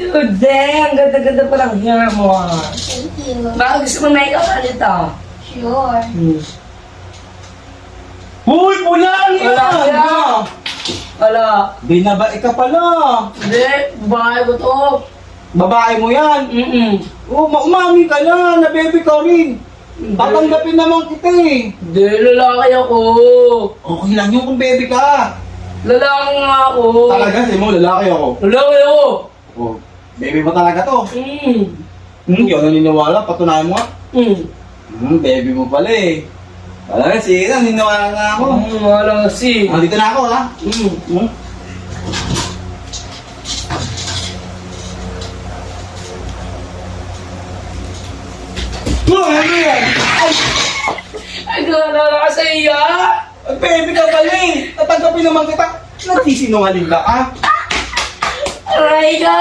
Good day! Ang ganda-ganda pa lang hair mo. Thank you. Baka gusto mo makeup ulit ah. Sure. Uy, pulang Wala siya. Wala. Binabae ka pala. Hindi, bahay ko to. Babae mo yan. Oh, umami ka na. Nabebe ka rin. Tatanggapin naman kita eh. Hindi, lalaki ako. Okay lang yun kung baby ka. Lalaki nga ako. Talaga, sabi mo, lalaki ako. Lalaki ako. Oh, baby mo talaga to. Hindi ako naniniwala. Patunayan mo nga. Baby mo pala eh. Talaga, sige na. Naniniwala nga ako. Wala kasi. Dito na ako ha. Ano yan? Ay, gano'n ka sa iya. Baby ka pala eh. Tatanggapin naman kita. Nagsisinungaling ka, ha? Aray ka,